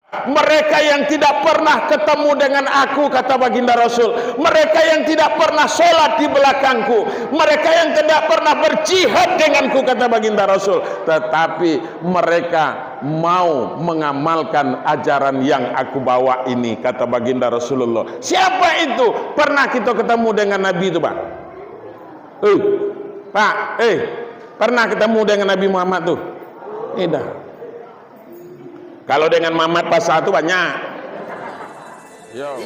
Mereka yang tidak pernah ketemu dengan aku, kata baginda Rasul, mereka yang tidak pernah sholat di belakangku, mereka yang tidak pernah berjihad denganku, kata baginda Rasul, tetapi mereka mau mengamalkan ajaran yang aku bawa ini, kata baginda Rasulullah. Siapa itu? Pernah kita ketemu dengan Nabi itu, Pak? Pak, pernah ketemu dengan Nabi Muhammad tuh? Tidak. Kalau dengan Muhammad pas satu banyak. Yo.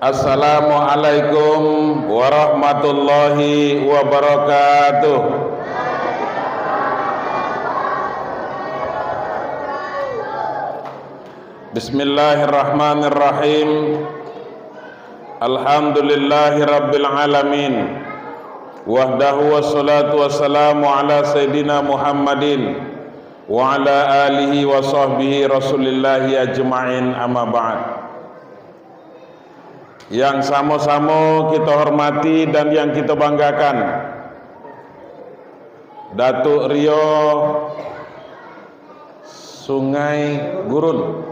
Assalamualaikum warahmatullahi wabarakatuh. Bismillahirrahmanirrahim. Alhamdulillahi rabbil alamin. Wahdahu wassalatu wassalamu ala sayyidina Muhammadin wa ala alihi wa sahbihi rasulillahi ajma'in, amma ba'd. Yang sama-sama kita hormati dan yang kita banggakan, Datuk Rio Sungai Gurun,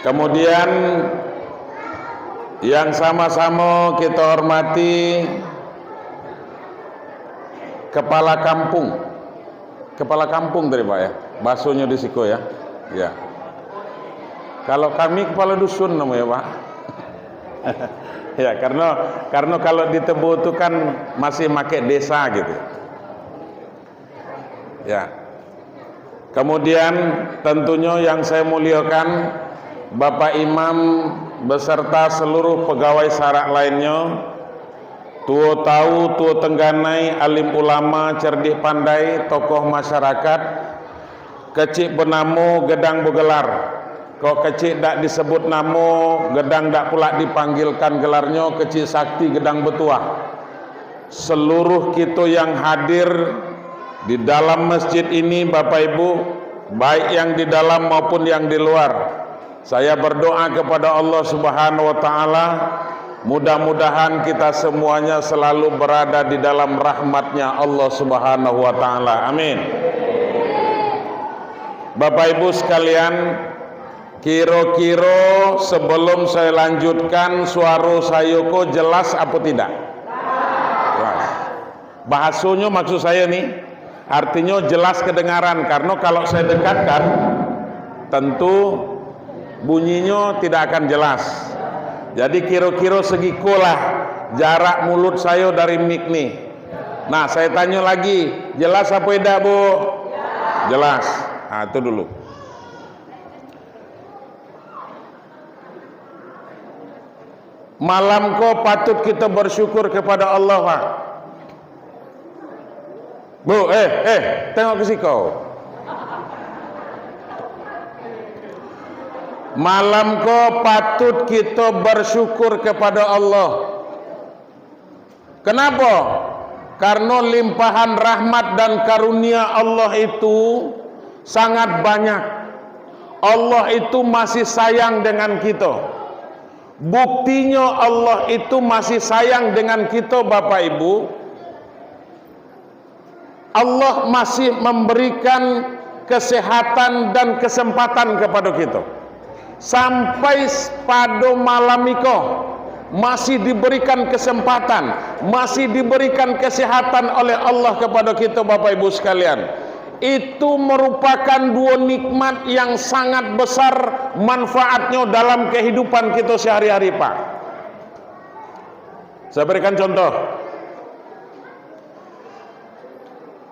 kemudian yang sama-sama kita hormati kepala kampung dari Pak ya, bahasanya di Siko ya. Ya. Kalau kami kepala dusun namanya Pak. Ya, karena kalau di Tebu itu kan masih pakai desa gitu. Ya. Kemudian tentunya yang saya muliakan Bapak Imam beserta seluruh pegawai sarak lainnya, tua tahu, tua tengganai, alim ulama, cerdik pandai, tokoh masyarakat, kecil bernamo, gedang bergelar. Kok kecil tak disebut namo, gedang tak pula dipanggilkan gelarnya, kecil sakti gedang betuah. Seluruh kita yang hadir di dalam masjid ini, Bapak Ibu, baik yang di dalam maupun yang di luar, saya berdoa kepada Allah Subhanahu wa Ta'ala, mudah-mudahan kita semuanya selalu berada di dalam rahmatnya Allah Subhanahu wa Ta'ala. Amin. Bapak Ibu sekalian, kira-kira sebelum saya lanjutkan, suara saya kok jelas apa tidak? Jelas. Bahasanya maksud saya nih, artinya jelas kedengaran, karena kalau saya dekatkan tentu bunyinya tidak akan jelas. Jadi kira-kira segikolah jarak mulut saya dari mic nih. Nah, saya tanya lagi, jelas apa tidak, Bu? Jelas. Nah, itu dulu. Malam kok patut kita bersyukur kepada Allah, Pak. Bu, tengok ke situ. Malam kau patut kita bersyukur kepada Allah. Kenapa? Karena limpahan rahmat dan karunia Allah itu sangat banyak. Allah itu masih sayang dengan kita. Buktinya Allah itu masih sayang dengan kita, Bapak Ibu. Allah masih memberikan kesehatan dan kesempatan kepada kita. Sampai pada malam itu masih diberikan kesempatan, masih diberikan kesehatan oleh Allah kepada kita, Bapak Ibu sekalian. Itu merupakan dua nikmat yang sangat besar manfaatnya dalam kehidupan kita sehari-hari, Pak. Saya berikan contoh.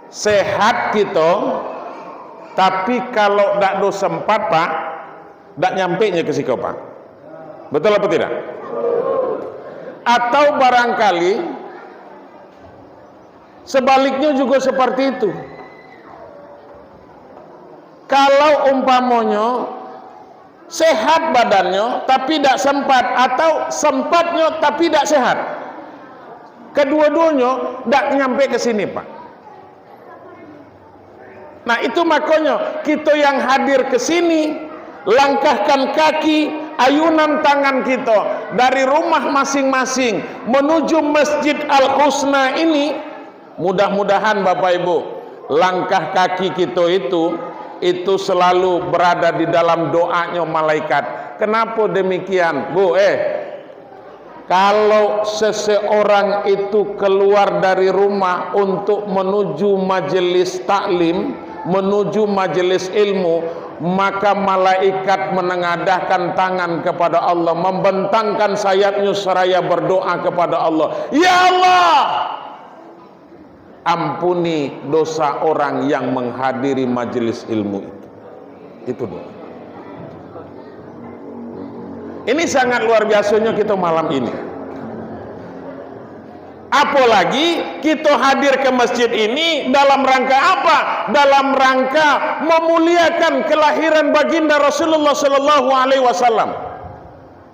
Sehat kita, tapi kalau tidak ada sempat, Pak, tidak nyampainya ke situ, Pak. Betul apa tidak? Atau barangkali sebaliknya juga seperti itu. Kalau umpamanya sehat badannya tapi tidak sempat, atau sempatnya tapi tidak sehat, kedua-duanya tidak nyampe ke sini, Pak. Nah itu makanya kita yang hadir ke sini, langkahkan kaki, ayunan tangan kita dari rumah masing-masing menuju Masjid Al-Husna ini. Mudah-mudahan Bapak Ibu, langkah kaki kita itu selalu berada di dalam doanya malaikat. Kenapa demikian, Bu? Kalau seseorang itu keluar dari rumah untuk menuju majelis taklim, menuju majelis ilmu, maka malaikat menengadahkan tangan kepada Allah, membentangkan sayapnya seraya berdoa kepada Allah, ya Allah, ampuni dosa orang yang menghadiri majelis ilmu itu. Itu doa. Ini sangat luar biasanya kita malam ini. Apalagi kita hadir ke masjid ini dalam rangka apa? Dalam rangka memuliakan kelahiran baginda Rasulullah Sallallahu Alaihi Wasallam,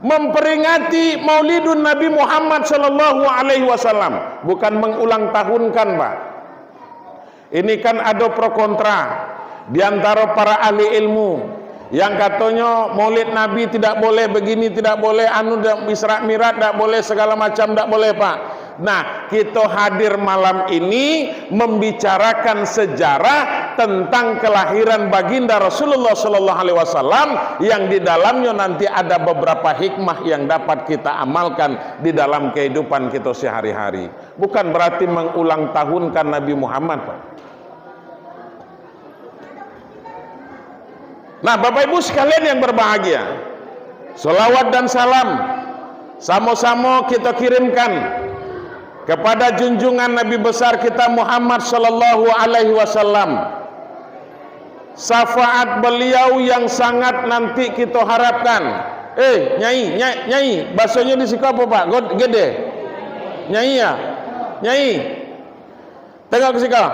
memperingati Maulidun Nabi Muhammad Sallallahu Alaihi Wasallam. Bukan mengulang tahunkan, Pak. Ini kan ada pro kontra di antara para ahli ilmu yang katanya Maulid Nabi tidak boleh begini, tidak boleh anu, Isra Mi'raj tidak boleh, segala macam tidak boleh, Pak. Nah, kita hadir malam ini membicarakan sejarah tentang kelahiran baginda Rasulullah Sallallahu Alaihi Wasallam, yang di dalamnya nanti ada beberapa hikmah yang dapat kita amalkan di dalam kehidupan kita sehari-hari. Bukan berarti mengulang tahunkan Nabi Muhammad, Pak. Nah, Bapak Ibu sekalian yang berbahagia, selawat dan salam sama-sama kita kirimkan kepada junjungan Nabi besar kita Muhammad Sallallahu Alaihi Wasallam. Syafaat beliau yang sangat nanti kita harapkan. Nyai, bahasanya di sini apa, Pak? Gede. Nyai ya? Nyai. Tengok ke sini.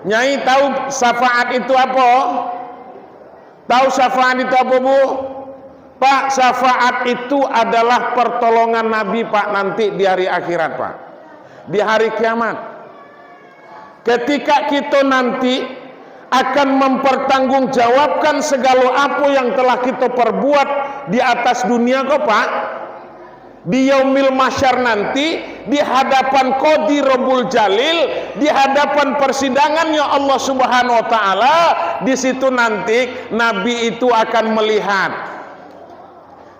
Nyai tahu syafaat itu apa? Tahu syafaat itu apa, Bu? Pak, syafaat itu adalah pertolongan Nabi, Pak, nanti di hari akhirat, Pak. Di hari kiamat. Ketika kita nanti akan mempertanggungjawabkan segala apa yang telah kita perbuat di atas dunia, kok, Pak. Di yaumil mahsyar nanti, di hadapan Qadi Rabbul Jalil, di hadapan persidangannya Allah Subhanahu wa taala, di situ nanti Nabi itu akan melihat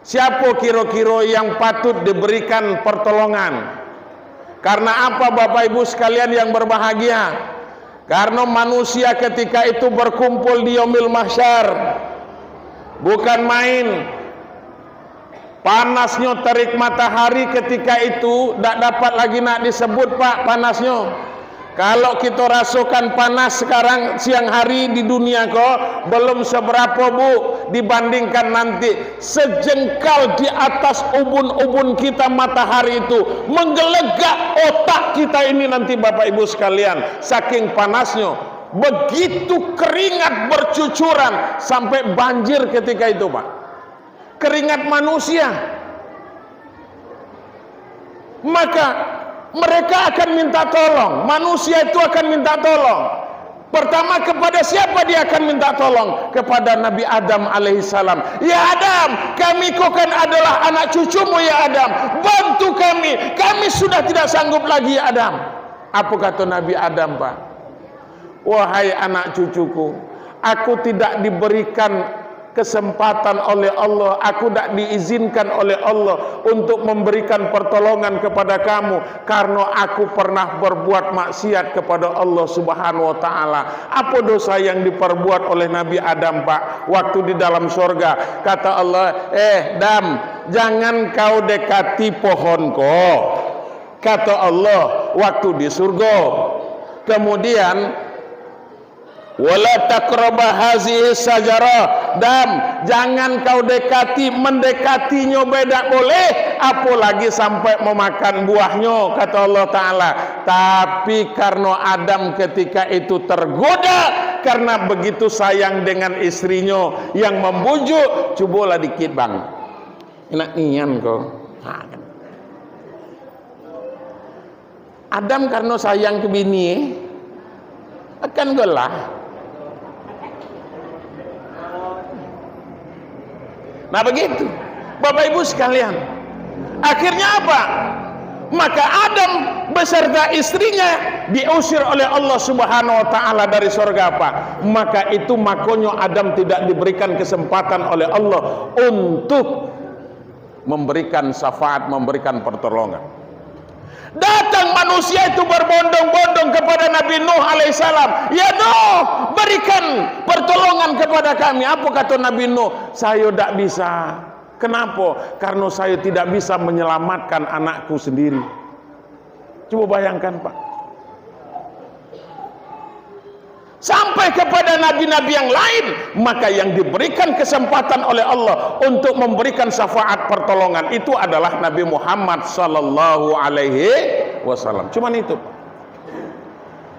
siapa kira-kira yang patut diberikan pertolongan. Karena apa, Bapak Ibu sekalian yang berbahagia? Karena manusia ketika itu berkumpul di yaumil mahsyar bukan main. Panasnya terik matahari ketika itu tidak dapat lagi nak disebut, Pak, panasnya. Kalau kita rasakan panas sekarang siang hari di dunia kok belum seberapa, Bu, dibandingkan nanti sejengkal di atas ubun-ubun kita matahari itu menggelegak otak kita ini nanti, Bapak Ibu sekalian, saking panasnya. Begitu keringat bercucuran sampai banjir ketika itu, Pak. Keringat manusia. Maka mereka akan minta tolong. Manusia itu akan minta tolong. Pertama, kepada siapa dia akan minta tolong? Kepada Nabi Adam alaihissalam. Ya Adam, kami kau kan adalah anak cucumu, ya Adam, bantu kami. Kami sudah tidak sanggup lagi, ya Adam. Apa kata Nabi Adam, Pak? Wahai anak cucuku, aku tidak diberikan kesempatan oleh Allah, aku tidak diizinkan oleh Allah untuk memberikan pertolongan kepada kamu karena aku pernah berbuat maksiat kepada Allah Subhanahu wa taala. Apa dosa yang diperbuat oleh Nabi Adam, Pak? Waktu di dalam surga kata Allah, Adam, jangan kau dekati pohonku, kata Allah waktu di surga. Kemudian wala taqraba hazihi sajarah, dan jangan kau mendekatinya beda boleh, apalagi sampai memakan buahnya, kata Allah Ta'ala. Tapi karena Adam ketika itu tergoda karena begitu sayang dengan istrinya yang membujuk, cobalah dikit, Bang, enak nian kau. Adam karena sayang ke bini akan gelah Nah begitu Bapak Ibu sekalian, akhirnya apa? Maka Adam beserta istrinya diusir oleh Allah Subhanahu wa taala dari surga. Apa? Maka itu makanya Adam tidak diberikan kesempatan oleh Allah untuk memberikan syafaat, memberikan pertolongan. Datang manusia itu berbondong-bondong kepada Nabi Nuh alaihissalam. Ya Nuh, berikan pertolongan kepada kami. Apa kata Nabi Nuh? Saya tidak bisa. Kenapa? Karena saya tidak bisa menyelamatkan anakku sendiri. Coba bayangkan Pak. Sampai kepada nabi-nabi yang lain, maka yang diberikan kesempatan oleh Allah untuk memberikan syafaat pertolongan itu adalah Nabi Muhammad sallallahu alaihi wasallam. Cuman itu.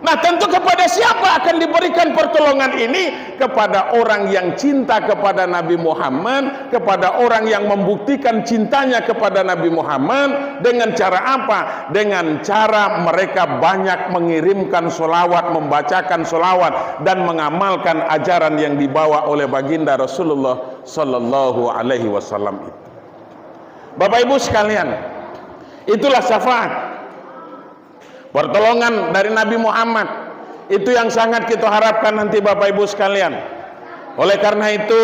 Nah, tentu kepada siapa akan diberikan pertolongan ini? Kepada orang yang cinta kepada Nabi Muhammad, kepada orang yang membuktikan cintanya kepada Nabi Muhammad. Dengan cara apa? Dengan cara mereka banyak mengirimkan sholawat, membacakan sholawat, dan mengamalkan ajaran yang dibawa oleh baginda Rasulullah sallallahu alaihi wasallam itu. Bapak Ibu sekalian, itulah syafaat, pertolongan dari Nabi Muhammad. Itu yang sangat kita harapkan nanti Bapak Ibu sekalian. Oleh karena itu,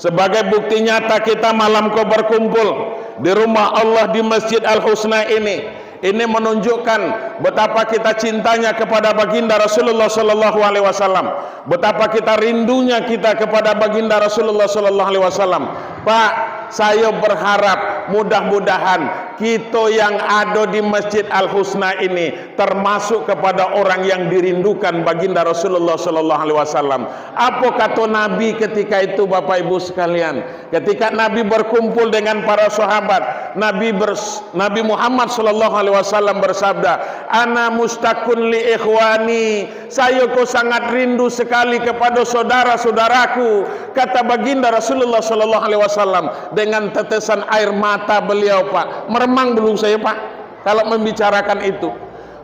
sebagai bukti nyata kita malam kau berkumpul di rumah Allah di Masjid Al-Husna ini menunjukkan betapa kita cintanya kepada baginda Rasulullah sallallahu alaihi wasallam, betapa kita rindunya kita kepada baginda Rasulullah sallallahu alaihi wasallam. Pak, saya berharap mudah-mudahan kita yang ada di Masjid Al-Husna ini termasuk kepada orang yang dirindukan baginda Rasulullah sallallahu alaihi wasallam. Apa kata Nabi ketika itu Bapak Ibu sekalian? Ketika Nabi berkumpul dengan para sahabat, Nabi Muhammad sallallahu alaihi wasallam bersabda, "Ana mustaqun li ikhwani." Saya kok sangat rindu sekali kepada saudara-saudaraku, kata baginda Rasulullah sallallahu alaihi wasallam dengan tetesan air mata beliau, Pak. Meremang dulu saya, Pak, kalau membicarakan itu.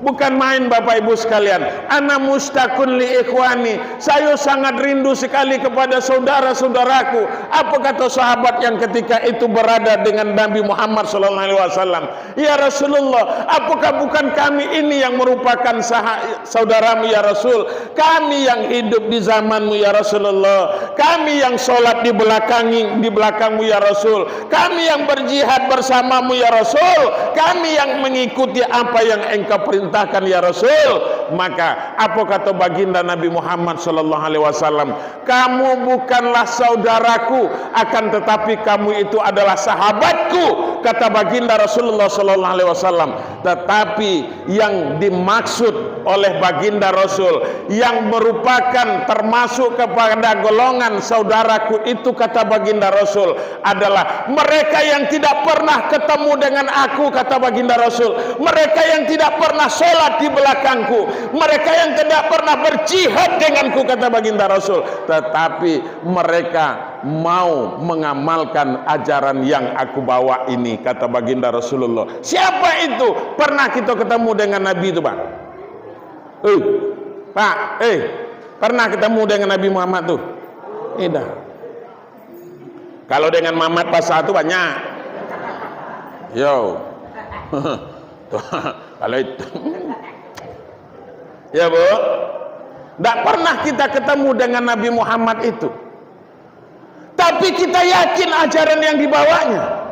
Bukan main Bapak Ibu sekalian. Ana mustaqun li ikhwani. Saya sangat rindu sekali kepada saudara-saudaraku. Apa kata sahabat yang ketika itu berada dengan Nabi Muhammad SAW? Ya Rasulullah, apakah bukan kami ini yang merupakan saudaramu ya Rasul? Kami yang hidup di zamanmu ya Rasulullah. Kami yang sholat di belakangmu ya Rasul. Kami yang berjihad bersamamu ya Rasul. Kami yang mengikuti apa yang engkau perintahkan ya Rasul. Maka apa kata baginda Nabi Muhammad sallallahu alaihi wasallam? Kamu bukanlah saudaraku, akan tetapi kamu itu adalah sahabatku, kata baginda Rasulullah sallallahu alaihi wasallam. Tetapi yang dimaksud oleh baginda Rasul yang merupakan termasuk kepada golongan saudaraku itu, kata baginda Rasul, adalah mereka yang tidak pernah ketemu dengan aku, kata baginda Rasul. Mereka yang tidak pernah sholat di belakangku, mereka yang tidak pernah berjihad denganku, kata baginda Rasul, tetapi mereka mau mengamalkan ajaran yang aku bawa ini, kata baginda Rasulullah. Siapa itu? Pernah kita ketemu dengan Nabi itu, Pak? Pak, pernah ketemu dengan Nabi Muhammad tuh? Tidak. Kalau dengan Muhammad pasal itu banyak. Yo. Kalau itu ya Bu, tidak pernah kita ketemu dengan Nabi Muhammad itu, tapi kita yakin ajaran yang dibawanya.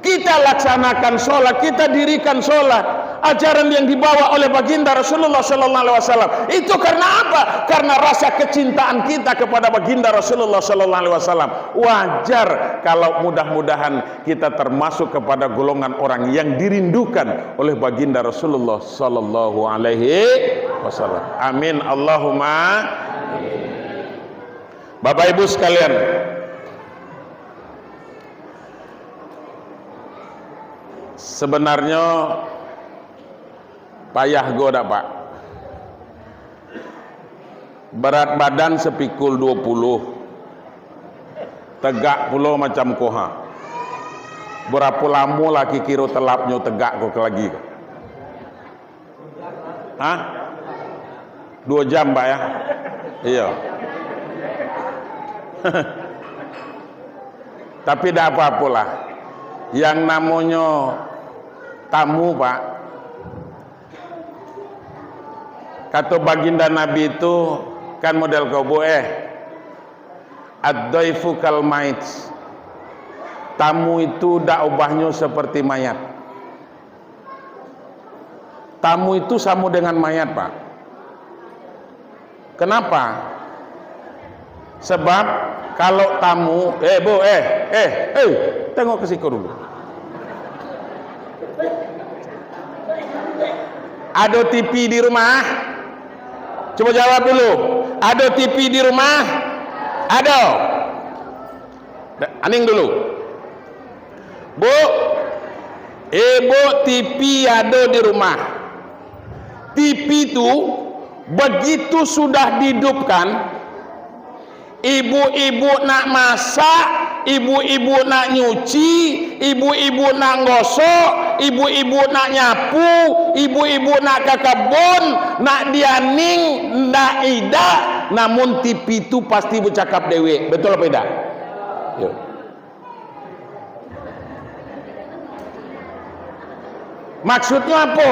Kita laksanakan sholat, kita dirikan sholat, ajaran yang dibawa oleh baginda Rasulullah sallallahu alaihi wasallam. Itu karena apa? Karena rasa kecintaan kita kepada baginda Rasulullah sallallahu alaihi wasallam. Wajar kalau mudah-mudahan kita termasuk kepada golongan orang yang dirindukan oleh baginda Rasulullah sallallahu alaihi wasallam. Amin Allahumma. Bapak Ibu sekalian, sebenarnya payah goda, Pak. Berat badan sepikul 20, tegak pulau macam koha. Berapa lama lagi kira telapnya tegak kok lagi? Hah? 2 jam, Pak ya? Iya. Tapi tidak apa-apalah. Yang namanya tamu, Pak. Kata baginda Nabi itu kan model koboi. Ad-dhaifu kal mait. Tamu itu dak ubahnya seperti mayat. Tamu itu sama dengan mayat, Pak. Kenapa? Sebab kalau tamu, Bu, tengok ke siku dulu. Ada TV di rumah? Coba jawab dulu. Ada TV di rumah? Ada. Aning dulu. Bu, Ibu, TV ada di rumah. TV itu begitu sudah dihidupkan, ibu-ibu nak masak, ibu-ibu nak nyuci, ibu-ibu nak gosok, ibu-ibu nak nyapu, ibu-ibu nak ke kebun, nak dianing, nak ida, namun TV itu pasti bercakap dewe. Betul apa tidak? Yuk. Maksudnya apa?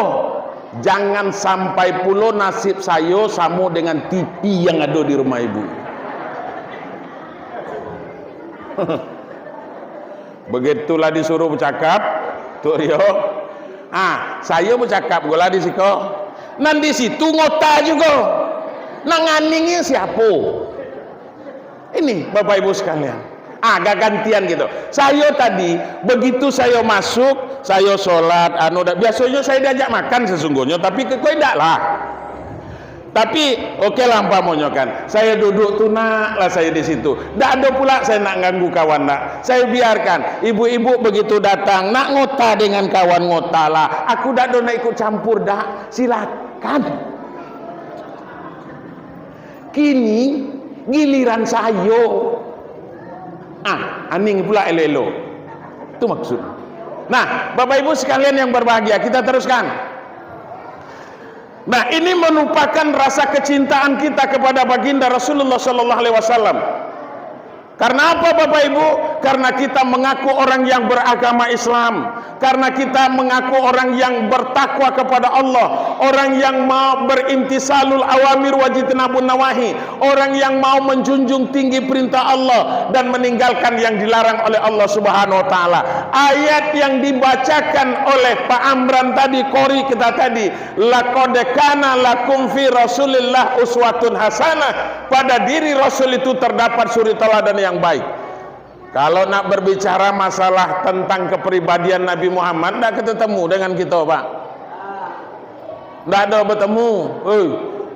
Jangan sampai pula nasib saya sama dengan TV yang ada di rumah ibu. Begitulah disuruh bercakap, Tuk Rio. Saya bercakap gula di situ. Nan di situ ngota juga. Nanganingnya siapa? Ini Bapak Ibu sekalian. Agak gantian gitu. Saya tadi begitu saya masuk, saya sholat, biasanya saya diajak makan sesungguhnya, tapi tidak lah. Tapi oke lah umpamanya kan, saya duduk tunak lah saya di situ. Tak ada pula saya nak ganggu kawan nak. Saya biarkan ibu-ibu begitu datang nak ngota dengan kawan ngota lah. Aku tak ada nak ikut campur dah. Silakan. Kini giliran saya. Aning pula elelo. Itu maksud. Nah, Bapak Ibu sekalian yang berbahagia, kita teruskan. Nah, ini merupakan rasa kecintaan kita kepada baginda Rasulullah sallallahu alaihi wasallam. Karena apa Bapak Ibu? Karena kita mengaku orang yang beragama Islam, karena kita mengaku orang yang bertakwa kepada Allah, orang yang mau berintisalul awamir wajitnabun nawahi, orang yang mau menjunjung tinggi perintah Allah dan meninggalkan yang dilarang oleh Allah Subhanahu wa taala. Ayat yang dibacakan oleh Pak Amran tadi, qori kita tadi, laqad kana lakum fi Rasulillah uswatun hasanah. Pada diri Rasul itu terdapat suri teladan yang baik. Kalau nak berbicara masalah tentang kepribadian Nabi Muhammad, tidak ketemu dengan kita, Pak. Tidak ada bertemu.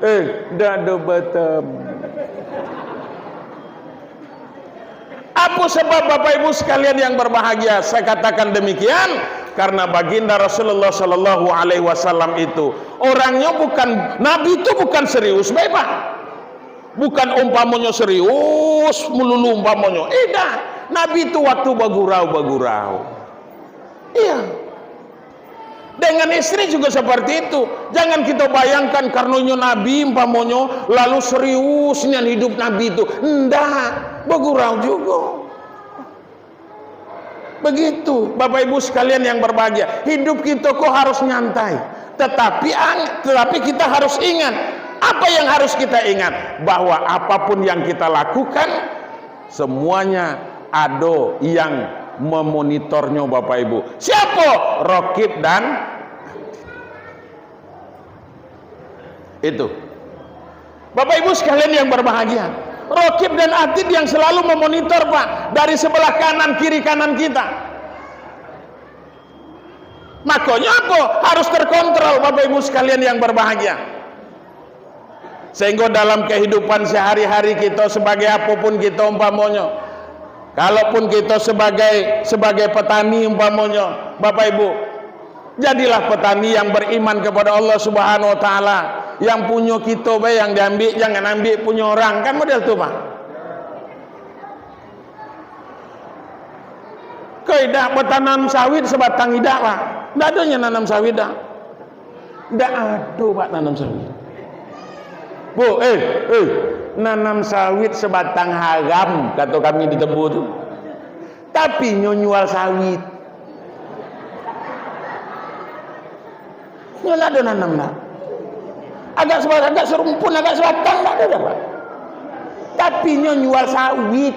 Tidak ada bertemu. Apa sebab Bapak Ibu sekalian yang berbahagia? Saya katakan demikian karena baginda Rasulullah Sallallahu Alaihi Wasallam itu orangnya bukan, Nabi itu bukan serius, baik Pak. Bukan umpamanya serius melulu umpamanya. Tidak. Nabi itu waktu bagurau. Iya. Dengan istri juga seperti itu. Jangan kita bayangkan karenanya Nabi umpamanya lalu serius dengan hidup Nabi itu. Enggak, bagurau juga. Begitu Bapak Ibu sekalian yang berbahagia. Hidup kita kok harus nyantai. Tetapi kita harus ingat. Apa yang harus kita ingat? Bahwa apapun yang kita lakukan, semuanya ada yang memonitornya Bapak Ibu. Siapa? Raqib dan itu. Bapak Ibu sekalian yang berbahagia. Raqib dan Atid yang selalu memonitor Pak. Dari sebelah kanan, kiri kanan kita. Makanya apa? Harus terkontrol Bapak Ibu sekalian yang berbahagia. Sehingga dalam kehidupan sehari-hari kita sebagai apapun kita umpamanya, kalaupun kita sebagai petani umpamanya, Bapak Ibu, jadilah petani yang beriman kepada Allah Subhanahu wa taala. Yang punya kita yang diambil, jangan ambil punya orang, kan model itu Pak. Kau tidak bertanam sawit sebatang tidak Pak. Tidak adanya nanam sawit dah. Tidak ada Pak nanam sawit. Bu, nanam sawit sebatang haram, kata kami di Tebu tu. tapi nyual sawit. Nyola do nanam nak. Agak serumpun, agak sebatang tak ada Pak. Tapi nyual sawit.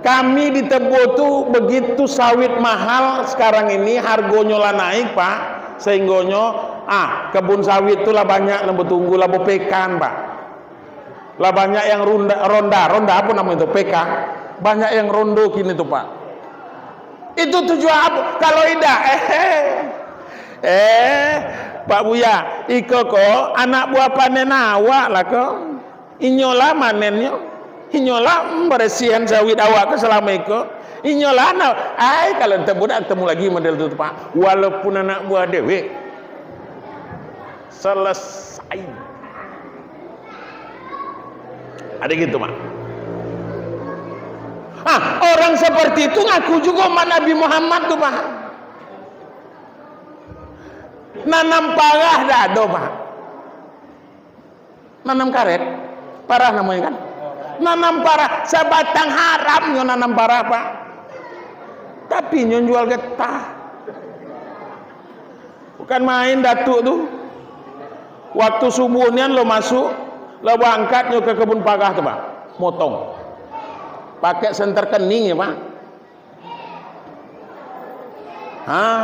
Kami di Tebo tuh begitu sawit mahal sekarang ini, harganya lah naik Pak, sehingga kebun sawit itu lah banyak yang bertunggu lah pekan Pak, lah banyak yang ronda apa namanya itu PK, banyak yang rondo kini tuh Pak. Itu tujuan apa? Kalau tidak Pak Buya, iko ko anak buah panen awak lah ko, inyola manennya. Inyola beresihan sawit awak ke selama itu. Inyola kalau ketemu lagi model itu Pak. Walaupun anak buah dewe selesai. Ada gitu Pak. Orang seperti itu ngaku juga sama Nabi Muhammad tuh Pak. Nanam parah dah do Pak. Nanam karet, parah namanya kan. Nanam parah, sebatang haram nyo nanam parah Pak. Tapi nyo jual getah. Bukan main datuk tuh. Waktu subuhnya lo masuk, lo berangkat nyo ke kebun parah tuh Pak. Motong. Pakai senter kening ya Pak.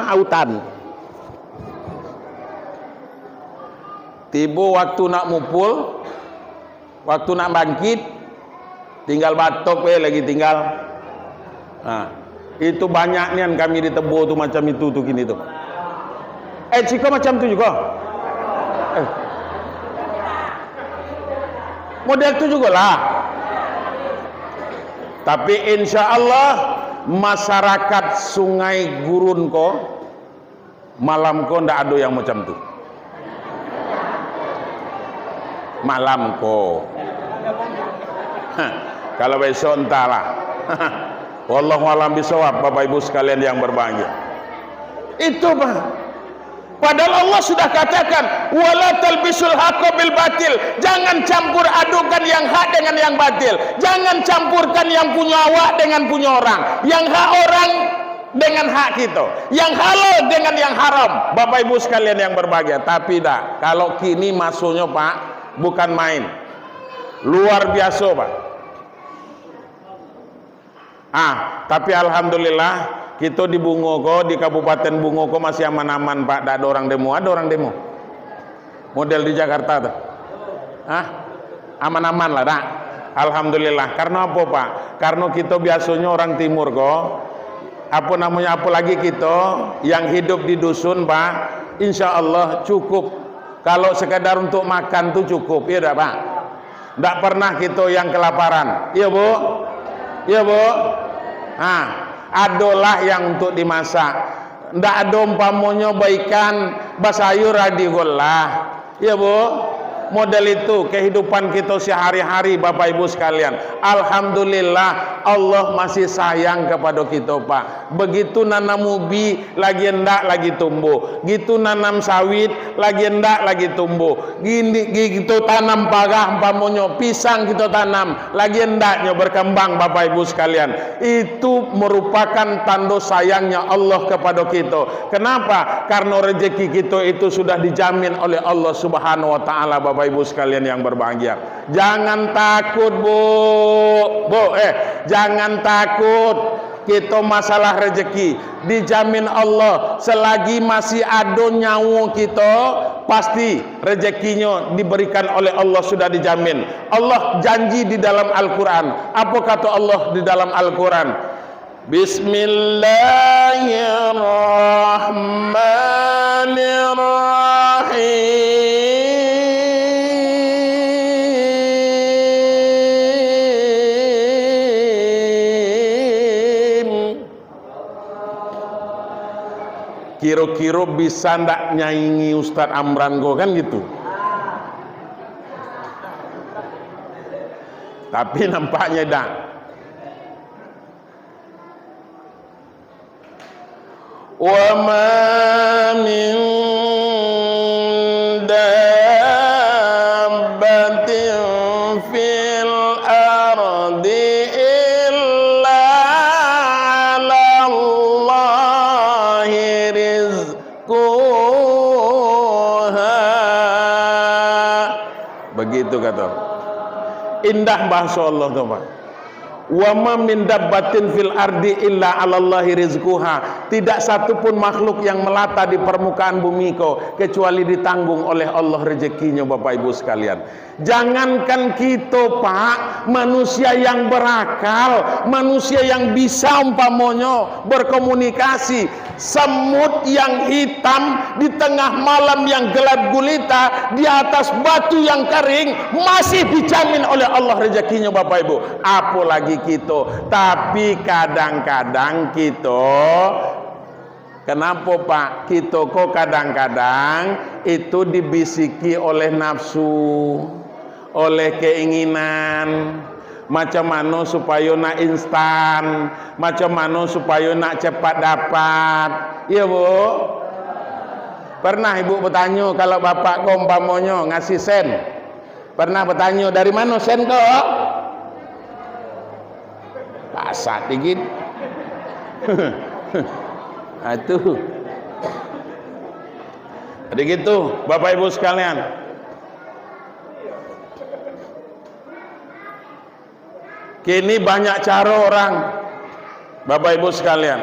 Autan. Tiba waktu nak mupul, waktu nak bangkit, tinggal batok lagi tinggal. Itu banyak nih kami di Tebo tuh macam itu tuh gini tuh. Ciko macam itu juga. Model itu juga lah. Tapi insya Allah masyarakat Sungai Gurun ko malam ko ndak ada yang macam itu. Malam ko. Kalau besok entahlah. Wallahu a'lam bishawab, Bapak Ibu sekalian yang berbahagia. Itu Pak. Padahal Allah sudah katakan, wala talbisul haqqa bil batil. Jangan campur adukan yang hak dengan yang batil. Jangan campurkan yang punya awak dengan punya orang. Yang hak orang dengan hak kita. Yang halal dengan yang haram. Bapak Ibu sekalian yang berbahagia. Tapi dah, kalau kini masuknya Pak, bukan main. Luar biasa Pak. Tapi alhamdulillah kita di Bungoko, di Kabupaten Bungoko masih aman-aman Pak. Tidak ada orang demo. Ada orang demo model di Jakarta tuh. Aman-aman lah dah. Alhamdulillah. Karena apa Pak? Karena kita biasanya orang timur kok. Apalagi kita yang hidup di dusun Pak, insya Allah cukup. Kalau sekedar untuk makan tuh cukup, iya dah Pak. Tidak pernah kita yang kelaparan. Iya Bu? Iya Bu? Adalah yang untuk dimasak. Tidak ada umpamanya baikan basayur radiolah. Iya Bu? Model itu kehidupan kita sehari-hari Bapak Ibu sekalian. Alhamdulillah Allah masih sayang kepada kita Pak. Begitu nanam ubi lagi endak lagi tumbuh. Gitu nanam sawit lagi endak lagi tumbuh. Gitu tanam parah umpamanya pisang kita tanam lagi endaknya berkembang Bapak Ibu sekalian. Itu merupakan tanda sayangnya Allah kepada kita. Kenapa? Karena rezeki kita itu sudah dijamin oleh Allah Subhanahu wa taala Bapak Ibu sekalian yang berbahagia. Jangan takut jangan takut. Kita masalah rezeki dijamin Allah. Selagi masih ada nyawa kita, pasti rezekinya diberikan oleh Allah, sudah dijamin. Allah janji di dalam Al-Quran. Apa kata Allah di dalam Al-Quran? Bismillahirrahmanirrahim. Kira-kira bisa ndak nyanyi Ustadz Amran go kan gitu. Tapi nampaknya dah. Wa ma min dabbatin fil Begitu kata. Indah bahasa Allah tuh Pak. Wa ma min dabbatin fil ardi illa 'alallahi rizquha. Tidak satupun makhluk yang melata di permukaan bumi kecuali ditanggung oleh Allah rezekinya Bapak Ibu sekalian. Jangankan kita Pak, manusia yang berakal, manusia yang bisa umpamanya berkomunikasi, semut yang hitam di tengah malam yang gelap gulita di atas batu yang kering masih dijamin oleh Allah rezekinya Bapak Ibu. Apalagi kita. Tapi kadang-kadang kita, kenapa Pak? Kita kok kadang-kadang itu dibisiki oleh nafsu, oleh keinginan, macam mana supaya nak instan, macam mana supaya nak cepat dapat. Iya Bu. Pernah Ibu bertanya kalau bapak kau umpamanya ngasih sen, pernah bertanya dari mana sen kok? Pasat dikit. Itu. Jadi gitu, Bapak Ibu sekalian. Kini banyak cara orang, Bapak Ibu sekalian.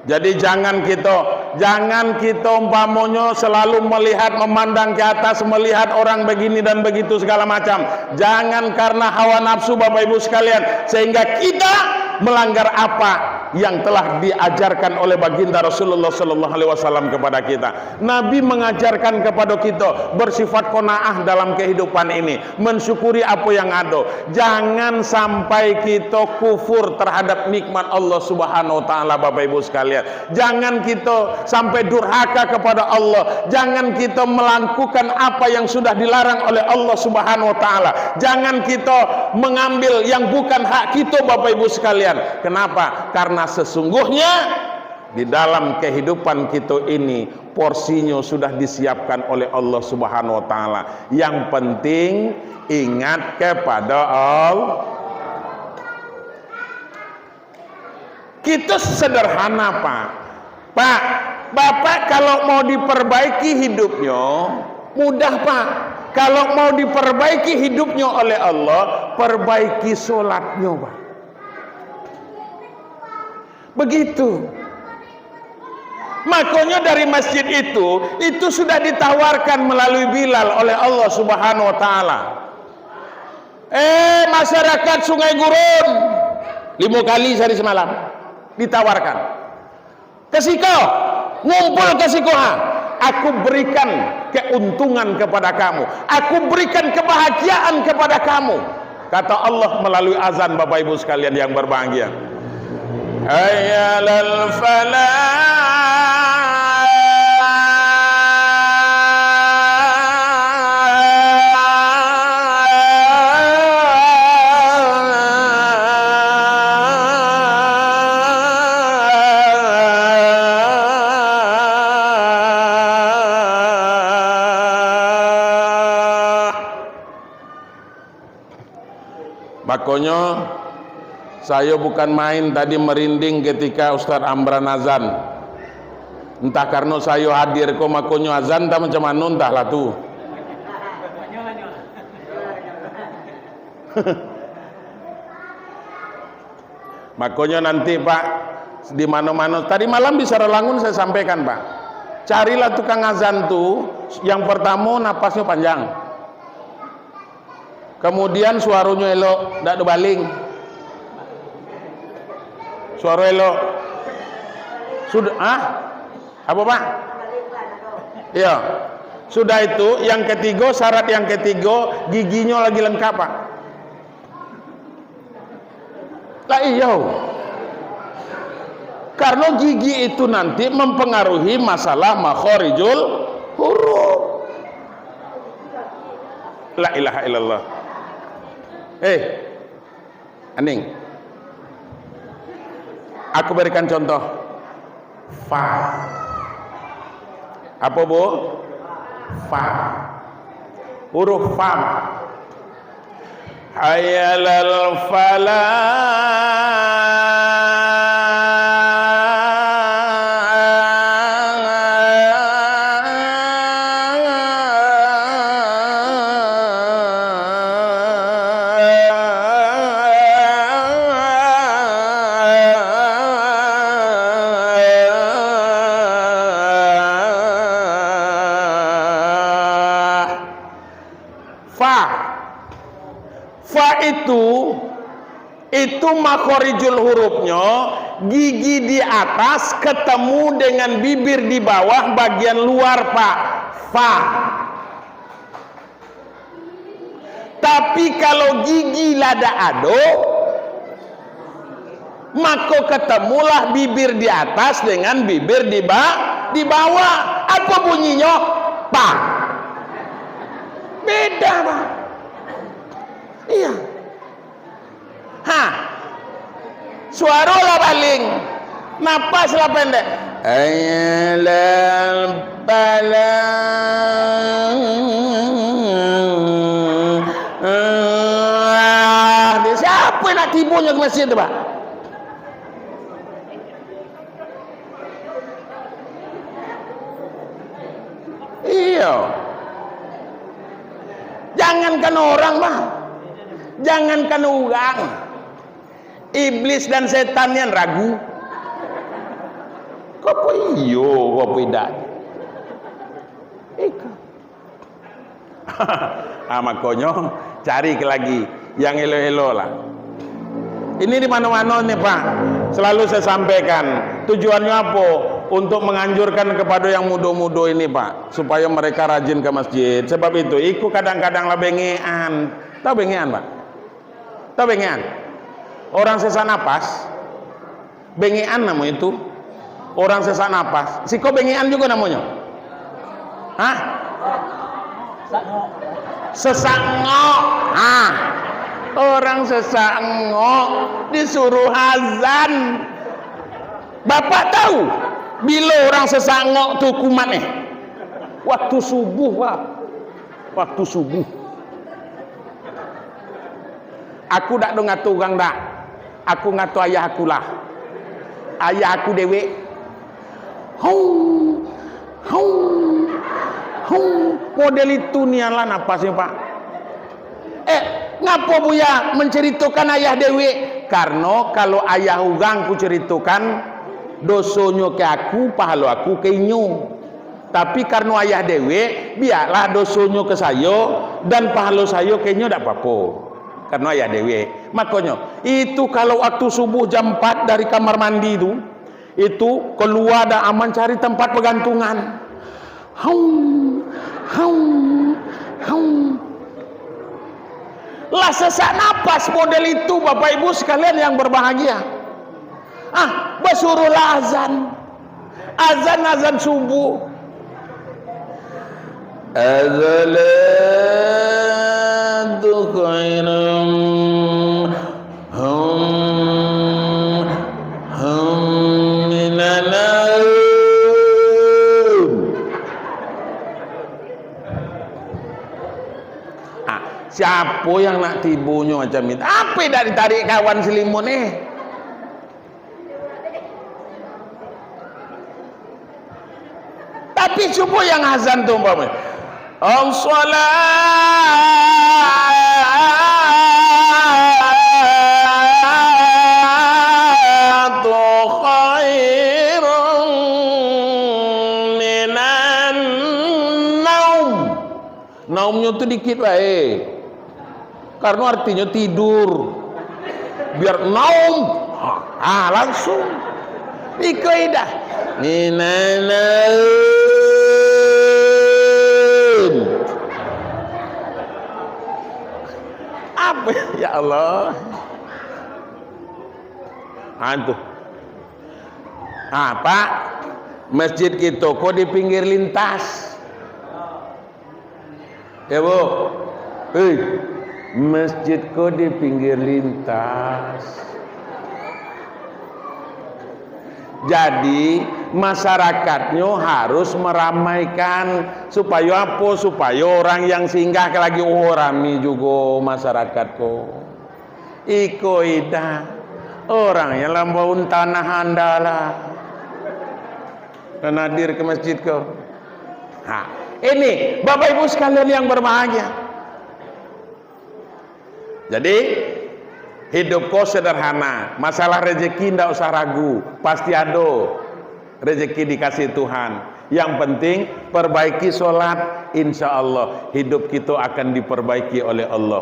Jadi jangan kita umpamanya selalu melihat, memandang ke atas, melihat orang begini dan begitu segala macam. Jangan karena hawa nafsu Bapak Ibu sekalian sehingga kita melanggar apa yang telah diajarkan oleh baginda Rasulullah sallallahu alaihi wasallam kepada kita. Nabi mengajarkan kepada kita bersifat qanaah dalam kehidupan ini, mensyukuri apa yang ada. Jangan sampai kita kufur terhadap nikmat Allah Subhanahu wa taala Bapak Ibu sekalian. Jangan kita sampai durhaka kepada Allah. Jangan kita melakukan apa yang sudah dilarang oleh Allah Subhanahu wa taala. Jangan kita mengambil yang bukan hak kita Bapak Ibu sekalian. Kenapa? Karena sesungguhnya di dalam kehidupan kita ini porsinya sudah disiapkan oleh Allah Subhanahu wa taala. Yang penting ingat kepada Allah. Kita sederhana Pak, Bapak kalau mau diperbaiki hidupnya mudah Pak. Kalau mau diperbaiki hidupnya oleh Allah, perbaiki sholatnya Pak. Begitu. Makanya dari masjid itu sudah ditawarkan melalui Bilal oleh Allah Subhanahu wa taala. Masyarakat Sungai Gurun 5 kali sehari semalam ditawarkan. Kesiko, ngumpul kesiko. Aku berikan keuntungan kepada kamu. Aku berikan kebahagiaan kepada kamu. Kata Allah melalui azan Bapak Ibu sekalian yang berbahagia. Hayyalal falah. Makanya saya bukan main tadi merinding ketika Ustadz Amran azan. Entah karena saya hadir kok makanya azan tak macam mana entahlah tuh. Makanya nanti Pak di mana-mana tadi malam di Saralangun saya sampaikan Pak. Carilah tukang azan tuh yang pertama napasnya panjang. Kemudian suaranya elok, tidak baling. Suara elok. Sudah, apa Pak? Iya. Sudah itu, yang ketiga, syarat yang ketiga, giginya lagi lengkap Pak. Lah iya. Karena gigi itu nanti mempengaruhi masalah makharijul huruf. La ilaha illallah. Aning, aku berikan contoh. Fa. Apa Bu? Fa. Huruf fa. Hayyalal falah. Fa itu makhorijul hurufnya gigi di atas ketemu dengan bibir di bawah bagian luar, Pak. Fa. Tapi kalau gigi lada ado, maka ketemulah bibir di atas dengan bibir di bawah. Apa bunyinya? Pa. Beda, Pak. Iya. Suara lah paling, napas lah pendek. Ayalal siapa yang nak tibunya ke masjid, Pak? Iya. Jangankan orang, Pak. Jangankan orang. Iblis dan setan yang ragu. Kok iyo, kok tidak? Ika. Makanya cari lagi yang elo-elo lah. Ini di mana-mana nih, Pak. Selalu saya sampaikan. Tujuannya apa? Untuk menganjurkan kepada yang muda-muda ini, Pak, supaya mereka rajin ke masjid. Sebab itu, ikut kadang-kadang lah bengean. Tahu bengean, Pak? Tahu bengean? Orang sesak napas, bengean namanya itu. Orang sesak napas, siko bengean juga namanya. Hah? Sesak ngok. Orang sesak ngok disuruh azan. Bapak tahu bila orang sesak ngok tuh kumat nih? Waktu subuh, Pak. Waktu subuh. Aku tak dengar tukang tak. Aku ngatu ayah aku lah. Ayah aku dewe. Model itu nialah napasnya, Pak. Ngapa Buya menceritakan ayah dewe? Karena kalau ayah ugang ku ceritakan dosonya ke aku, pahala aku ke inyo. Tapi karena ayah dewe, biarlah dosonya ke saya dan pahala saya ke inyo tak apa-apa. Karena ayah dewe. Makanya itu kalau waktu subuh jam 4 dari kamar mandi itu keluar dan aman cari tempat pegantungan. Lah sesak napas model itu, Bapak Ibu sekalian yang berbahagia. Bersuruhlah azan subuh. Azalatu khairum minanan. Siapa yang nak tibunya macam itu? Apa dah ditarik kawan selimun nih? Tapi coba yang azan tuh, umpamanya as-salatu khairun minan naum. Naumnya tuh dikit baik. Karena artinya tidur. Biar naum. Langsung. Ikaidah. Minanaum. Apa ya Allah? Tuh. Pak, masjid kita kok di pinggir lintas. Ya, Bu. Masjid kok di pinggir lintas. Jadi masyarakatnya harus meramaikan supaya apa? Supaya orang yang singgah lagi rame juga masyarakat kok. Iko ida orang yang lambaun tanah andalah dan hadir ke masjid kau. Ini Bapak Ibu sekalian yang berbahagia. Jadi hidup kau sederhana, masalah rezeki tidak usah ragu, pasti ada rezeki dikasih Tuhan. Yang penting perbaiki sholat, insya Allah hidup kita akan diperbaiki oleh Allah.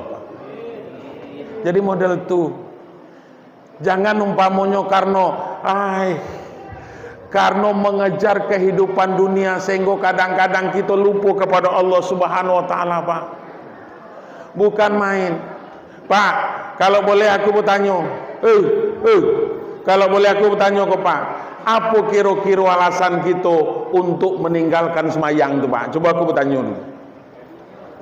Jadi model tuh. Jangan umpamonyo karena mengejar kehidupan dunia sehingga kadang-kadang kita lupa kepada Allah Subhanahu wa taala, Pak. Bukan main. Pak, kalau boleh aku bertanya. Kalau boleh aku bertanya ke Pak, apa kira-kira alasan kita untuk meninggalkan semayang itu, Pak? Coba aku bertanya dulu.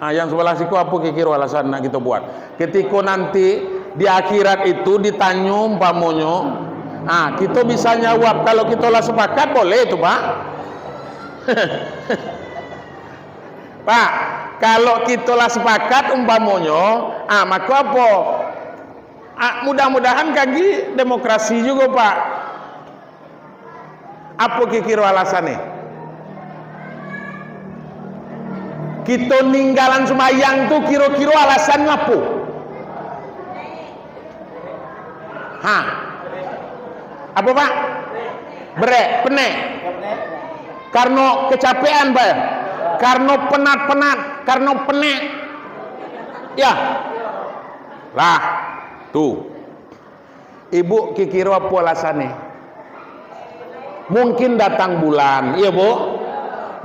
Yang sebelah siku apa kira-kira alasan nak kita buat? Ketika nanti di akhirat itu ditanya umpamonyo, kita bisa jawab. Kalau kita lah sepakat boleh itu, Pak. Pak, kalau kita lah sepakat umpamonyo, maka apa? Mudah-mudahan kaki demokrasi juga, Pak. Apa kira-kira alasannya? Kita ninggalan semayang tuh kira-kira alasannya apa? Apa, Pak? Penek. Karena kecapean, Pak. Karena penat, karena penek. Ya. Lah, tuh. Ibu kira apa alasannya? Mungkin datang bulan, iya, Bu.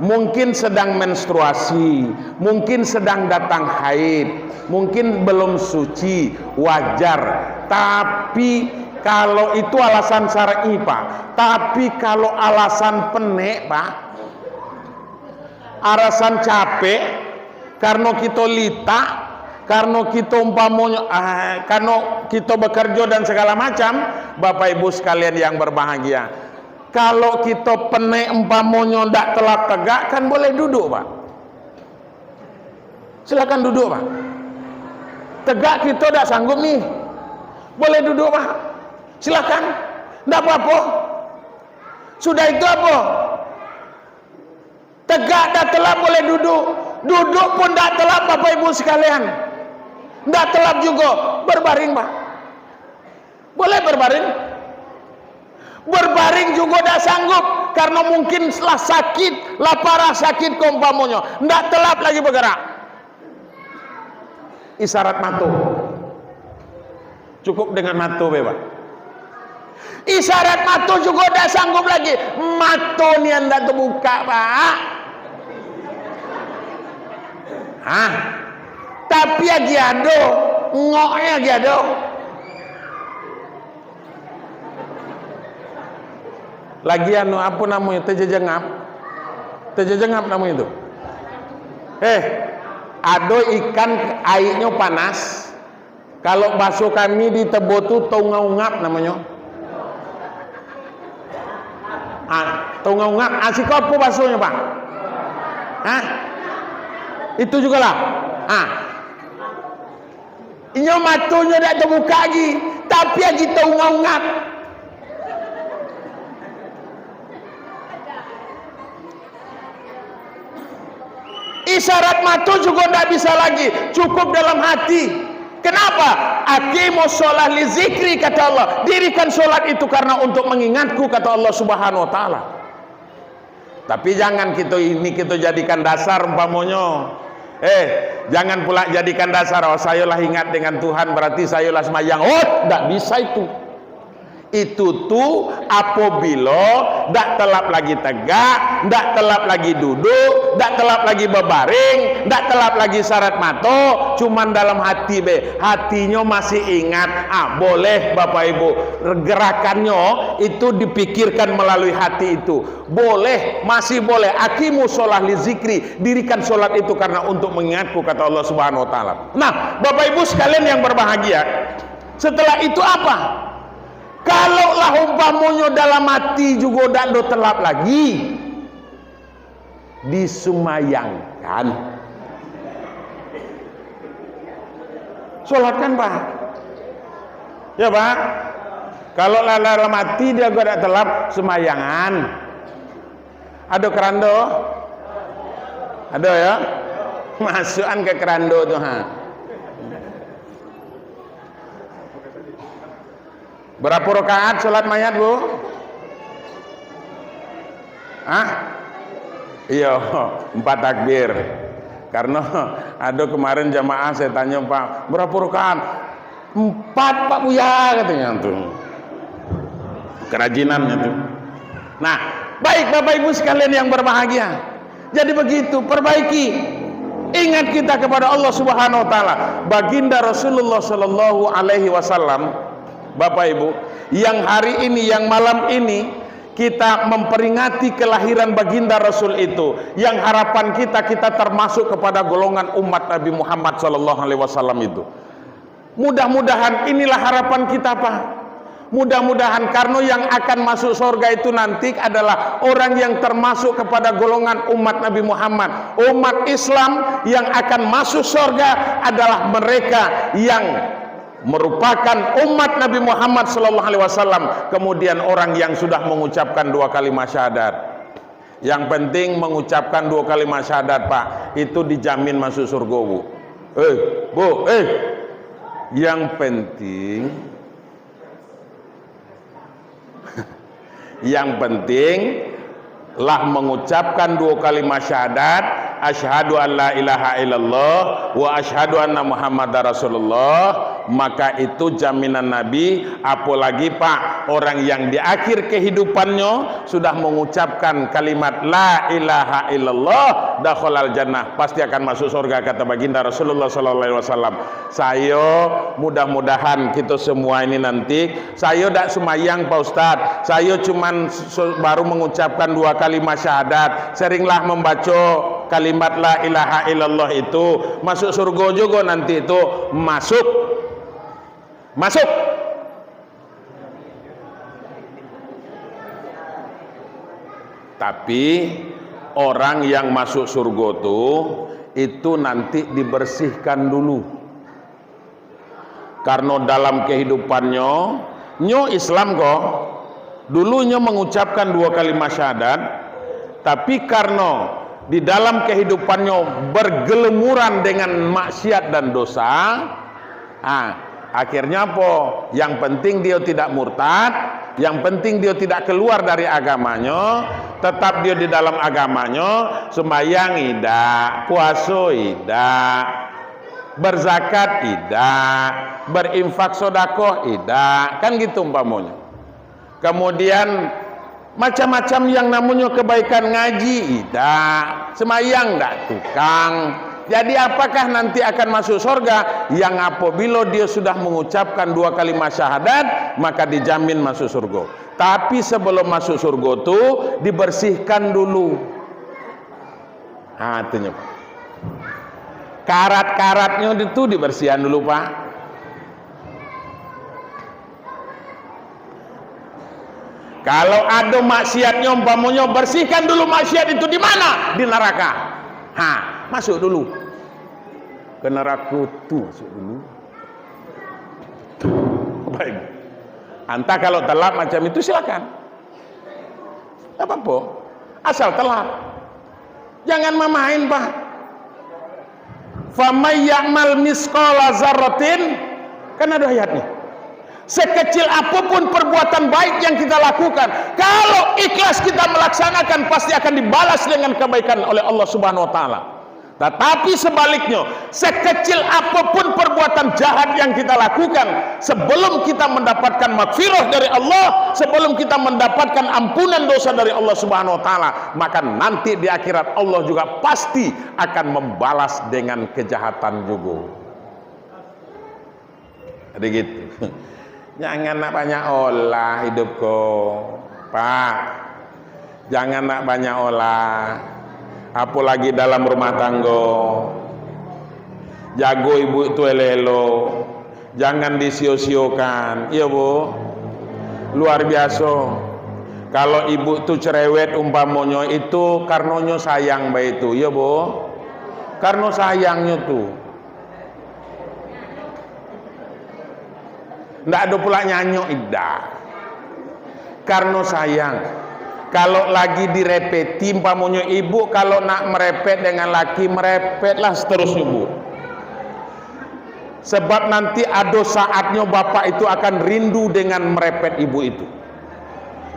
Mungkin sedang menstruasi, mungkin sedang datang haid, mungkin belum suci, wajar. Tapi kalau itu alasan syar'i, Pak. Tapi kalau alasan penek, Pak, alasan capek, karena kita lita, karena kita umpamonya, karena kita bekerja dan segala macam, Bapak Ibu sekalian yang berbahagia. Kalau kita penek umpamonya ndak telap tegak, kan boleh duduk, Pak. Silakan duduk, Pak. Tegak kita ndak sanggup nih, boleh duduk, Pak. Silakan, ndak apa-apa. Sudah itu apa? Tegak ndak telap boleh duduk, duduk pun ndak telap, Bapak Ibu sekalian. Ndak telap juga, berbaring, Pak. Boleh berbaring. Berbaring juga tidak sanggup karena mungkin setelah sakit, parah sakit umpamonya, tidak telap lagi bergerak. Isyarat mata, cukup dengan mata, Pak. Isyarat mata juga tidak sanggup lagi, mata ni anda terbuka, Pak. Tapi lagi ada, ngoknya lagi ada. Lagian apa namanya, tejejengap namanya itu. Ada ikan airnya panas, kalau bakso kami di Tebo tu taungaungap namanya. Taungaungap, asik apa baksonya, Pak? Itu juga lah. Inyo matunya dah terbuka lagi, tapi lagi taungaungap. Isyarat mata juga tidak bisa lagi, cukup dalam hati. Kenapa? Aqimu sholat li zikri, kata Allah. Dirikan sholat itu karena untuk mengingatku, kata Allah Subhanahu wa taala. Tapi jangan kita jadikan dasar umpamonyo. Jangan pula jadikan dasar, saya lah ingat dengan Tuhan berarti saya lah semayang. Tidak bisa itu. Itu tuh apabila tidak telap lagi tegak, tidak telap lagi duduk, tidak telap lagi berbaring, tidak telap lagi syarat mata, cuman dalam hati, hatinya masih ingat. Boleh, Bapak Ibu, gerakannya itu dipikirkan melalui hati itu. Boleh, masih boleh. Aqimu sholat li zikri, dirikan sholat itu karena untuk mengingatku, kata Allah Subhanahu wa taala. Nah, Bapak Ibu sekalian yang berbahagia, setelah itu apa? Kalaulah umpamonyo dalam hati juga tidak telap lagi, disumayangkan. Sholatkan, Pak. Ya, Pak. Kalau dalam hati dia juga tidak telap, semayangan. Ada kerando? Ada ya? Masukan ke kerando tuh, Berapa rakaat sholat mayat, Bu? Iya, 4 takbir. Karena ada kemarin jamaah saya tanya, Pak, berapa rakaat? 4 Pak Buya katanya tuh. Kerajinannya tuh. Nah, baik Bapak Ibu sekalian yang berbahagia. Jadi begitu, perbaiki. Ingat kita kepada Allah Subhanahu wa taala. Baginda Rasulullah sallallahu alaihi wasallam, Bapak Ibu, yang hari ini, yang malam ini kita memperingati kelahiran baginda Rasul itu, yang harapan kita termasuk kepada golongan umat Nabi Muhammad sallallahu alaihi wasallam itu. Mudah-mudahan inilah harapan kita, Pak. Mudah-mudahan, karena yang akan masuk surga itu nanti adalah orang yang termasuk kepada golongan umat Nabi Muhammad. Umat Islam yang akan masuk surga adalah mereka yang merupakan umat Nabi Muhammad sallallahu alaihi wasallam, kemudian orang yang sudah mengucapkan 2 kalimat syahadat. Yang penting mengucapkan 2 kalimat syahadat, Pak, itu dijamin masuk surga, Bu. Bu, yang penting lah mengucapkan 2 kalimat syahadat, asyhadu an la ilaha illallah wa asyhadu anna muhammadar rasulullah. Maka itu jaminan Nabi. Apalagi Pak, orang yang di akhir kehidupannya sudah mengucapkan kalimat la ilaha illallah, dakhalal jannah, pasti akan masuk surga, kata baginda Rasulullah sallallahu alaihi wasallam. Saya mudah-mudahan kita semua ini nanti, saya tidak semayang Pak Ustadz, saya cuman baru mengucapkan 2 kalimat syahadat, seringlah membaca kalimat la ilaha illallah itu, masuk surga juga nanti itu, masuk. Tapi orang yang masuk surga itu nanti dibersihkan dulu, karena dalam kehidupannya Islam kok dulunya mengucapkan 2 kalimat syahadat, tapi karena di dalam kehidupannya bergelemuran dengan maksiat dan dosa, akhirnya apa? Yang penting dia tidak murtad, yang penting dia tidak keluar dari agamanya, tetap dia di dalam agamanya, sembahyang tidak, puasa tidak, berzakat tidak, berinfak sedekah tidak, kan gitu umpamanya. Kemudian macam-macam yang namanya kebaikan, ngaji tidak, sembahyang tidak, tukang. Jadi apakah nanti akan masuk surga? Yang apabila dia sudah mengucapkan 2 kalimat syahadat, maka dijamin masuk surga. Tapi sebelum masuk surga itu dibersihkan dulu. Artinya karat-karatnya itu dibersihkan dulu, Pak. Kalau ada maksiatnya umpamanya, bersihkan dulu maksiat itu di mana? Di neraka. Masuk dulu ke neraka itu, masuk dulu. Baik. Anta kalau telat macam itu silakan, tidak apa-apa, asal telat. Jangan memain, Pak. Famay ya'mal misqala dzarratin, kan ada ayatnya. Sekecil apapun perbuatan baik yang kita lakukan, kalau ikhlas kita melaksanakan, pasti akan dibalas dengan kebaikan oleh Allah Subhanahu wa taala. Tetapi sebaliknya, sekecil apapun perbuatan jahat yang kita lakukan, sebelum kita mendapatkan maghfirah dari Allah, sebelum kita mendapatkan ampunan dosa dari Allah Subhanahu wa taala, maka nanti di akhirat Allah juga pasti akan membalas dengan kejahatan juga. Jadi gitu. Jangan nak banyak olah hidupku, Pak. Jangan nak banyak olah, apalagi dalam rumah tangga. Jago ibu itu elelo, jangan disio-siokan, iya Bu. Luar biasa. Kalau ibu itu cerewet umpamanya itu karenanya sayang baik itu, iya Bu. Karena sayangnya tuh. Nggak ada pula nyanyok idah, karena sayang. Kalau lagi direpeti umpamanya ibu, kalau nak merepet dengan laki, merepetlah seterusnya Bu. Sebab nanti ada saatnya bapak itu akan rindu dengan merepet ibu itu.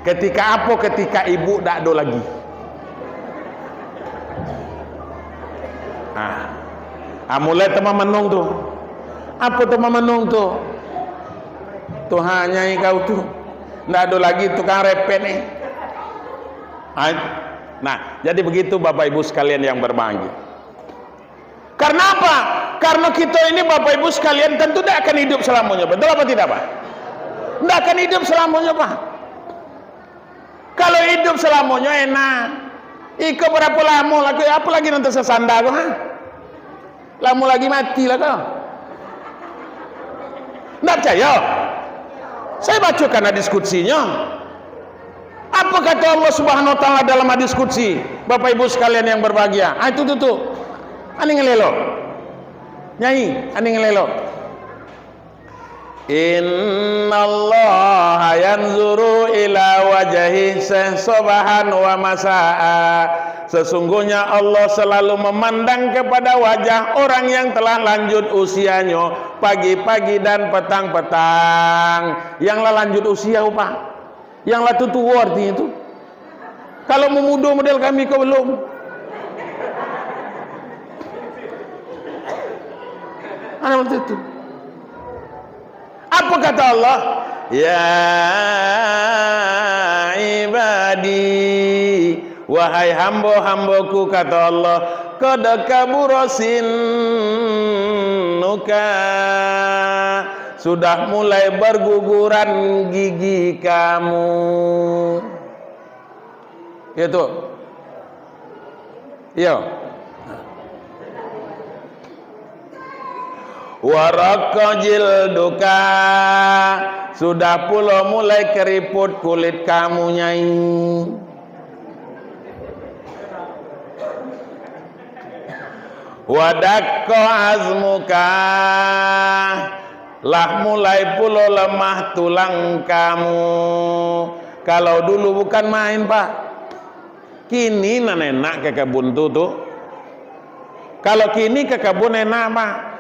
Ketika apa? Ketika ibu tidak ada lagi. Mulai teman menung tuh. Apa teman menung tuh? Tuh hanya kau tuh. Nggak ada lagi tukang repet nih. Nah, jadi begitu Bapak Ibu sekalian yang berbahagia. Karena apa? Karena kita ini Bapak Ibu sekalian tentu tidak akan hidup selamanya. Betul apa tidak Pak? Tidak akan hidup selamanya Pak. Kalau hidup selamanya enak. Iko berapa lama lah? Apa lagi nanti sesanda kau? Lama lagi mati lah kau. Tidak percaya? Saya bacakan diskusinya. Apa kata Allah Subhanahu Wa Taala dalam hadis qudsi? Bapak Ibu sekalian yang berbahagia. Itu tuh. Ani ngelelo. Nyai, ani ngelelo. Innallaha yanzuru ila wajhi subhanahu wa masaa. Sesungguhnya Allah selalu memandang kepada wajah orang yang telah lanjut usianya pagi-pagi dan petang-petang. Yang lah lanjut usia Pak, yang lah tua artinya itu. Kalau memuda model kami kau belum. Ada waktu itu. Apa kata Allah? Ya ibadi, wahai hamba-hambaku, kata Allah, qad kabura sinnuka, sudah mulai berguguran gigi kamu. Itu. Iya. Waraka jilduka, sudah pula mulai keriput kulit kamu nyai. Wadakka azmuka, lah mulai pula lemah tulang kamu. Kalau dulu bukan main Pak, kini enak ke kebun tuh. Kalau kini ke kebun enak Pak.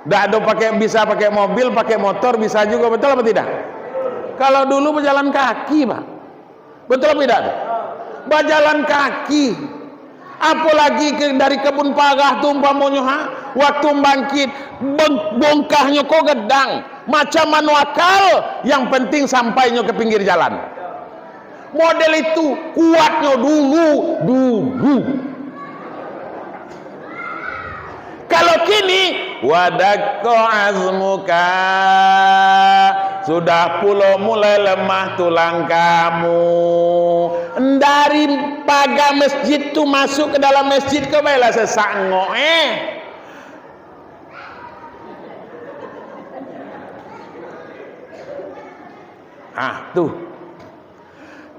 Tidak ada bisa pakai mobil, pakai motor bisa juga, betul apa tidak? Kalau dulu berjalan kaki Pak, betul apa tidak? Berjalan kaki. Apalagi dari kebun pagah tuh umpamanya, waktu bangkit bongkahnya kok gedang macam manuakal, yang penting sampainya ke pinggir jalan. Model itu kuatnya dulu. Kalau kini wadakko azmuka, sudah pula mulai lemah tulang kamu. Dari pagar masjid tu masuk ke dalam masjid ke bela sesango tuh.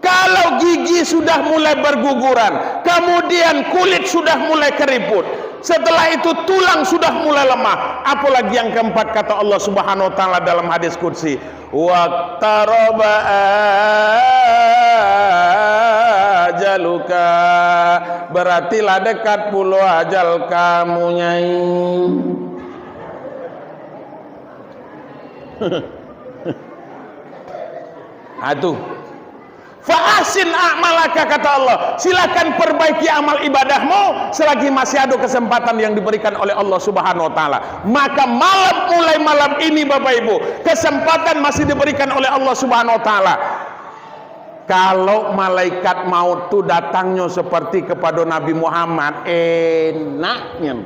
Kalau gigi sudah mulai berguguran, kemudian kulit sudah mulai keriput, setelah itu tulang sudah mulai lemah, apalagi yang keempat kata Allah Subhanahu Wa Taala dalam hadis qudsi, waqtaraba ajaluka, berartilah dekat pula ajal kamu nyai. Aduh. Fa'asin a'malaka, kata Allah, silakan perbaiki amal ibadahmu selagi masih ada kesempatan yang diberikan oleh Allah Subhanahu Wa Taala. Maka mulai malam ini Bapak Ibu, kesempatan masih diberikan oleh Allah Subhanahu Wa Taala. Kalau malaikat maut itu datangnya seperti kepada Nabi Muhammad, enaknya.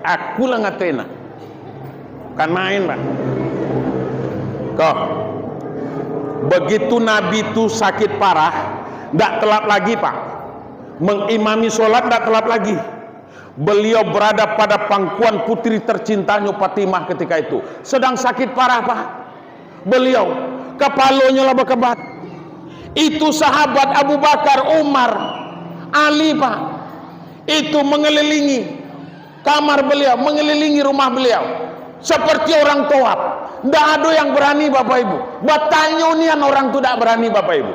Aku lah nggak enak, kan main Pak. Kok begitu Nabi itu sakit parah, tidak telat lagi Pak, mengimami sholat tidak telat lagi. Beliau berada pada pangkuan putri tercintanya Fatimah ketika itu, sedang sakit parah Pak. Beliau kepalanya lah berkebat. Itu sahabat Abu Bakar, Umar, Ali Pak, itu mengelilingi kamar beliau, mengelilingi rumah beliau seperti orang tawaf. Tidak ada yang berani Bapak Ibu. Batanyonian orang itu tidak berani Bapak Ibu.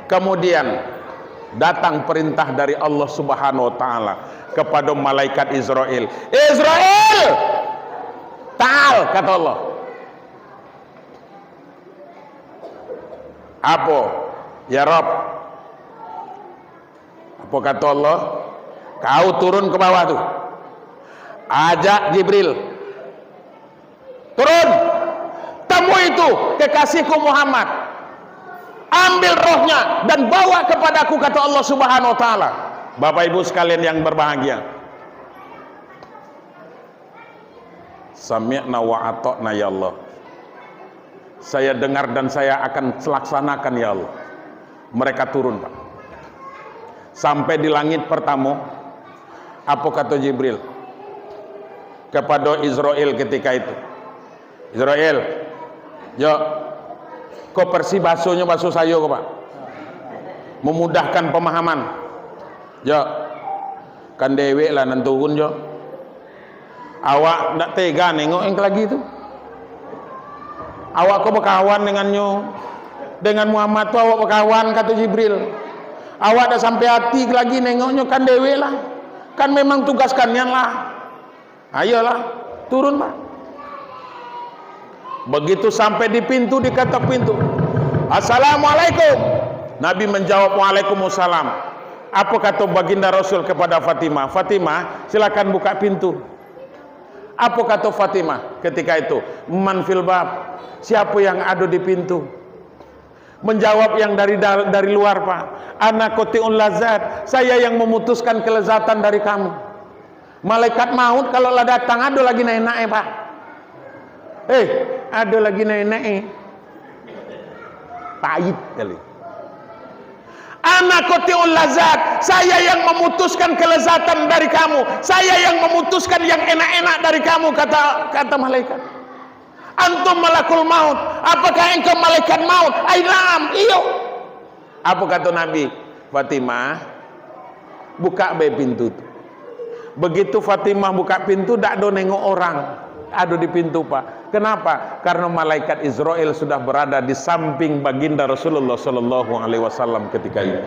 Kemudian datang perintah dari Allah Subhanahu Wa Taala kepada malaikat Israel. Israel, ta'al, kata Allah. Apa? Ya Rob. Apa kata Allah? Kau turun ke bawah tuh. Ajak Jibril turun. kamu itu kekasihku Muhammad, ambil rohnya dan bawa kepadaku, kata Allah Subhanahu wa taala. Bapak Ibu sekalian yang berbahagia, sami'na wa ata'na ya Allah. Saya dengar dan saya akan laksanakan ya Allah. Mereka turun, Pak. Sampai di langit pertama, apa kata Jibril kepada Israel ketika itu? Israel, yo, kok persi basuhnya basuh saya kok, Pak? Memudahkan pemahaman. Yo, kan dewek lah nentuhun yo. Awak ndak tega nengok yang lagi itu. Awak kok berkawan dengannya, dengan Muhammad tuh awak berkawan, kata Jibril. Awak dah sampai hati lagi nengoknya, kan dewe lah, kan memang tugas kalian lah. Ayolah turun, Pak. Begitu sampai di pintu, diketok pintu, Assalamualaikum. Nabi menjawab, Waalaikumsalam. Apa kata baginda Rasul kepada Fatimah? Fatimah, silakan buka pintu. Apa kata Fatimah ketika itu? Man fil bab, siapa yang ada di pintu? Menjawab yang dari luar, Pak. Ana qati'un lazat, saya yang memutuskan kelezatan dari kamu. Malaikat maut kalau lah datang, ada lagi naik-naik, Pak. Ada lagi naik-naik. Pahit kali. Ana qati'un lazat, saya yang memutuskan kelezatan dari kamu. Saya yang memutuskan yang enak-enak dari kamu, kata malaikat. Antum malakul maut, apakah engkau malaikat maut? Ainam, iyo. Apa kata Nabi? Fatimah, buka pintu. Begitu Fatimah buka pintu, tak ada nengok orang, ada di pintu, Pak. Kenapa? Karena malaikat Israel sudah berada di samping baginda Rasulullah Sallallahu Alaihi Wasallam ketika itu.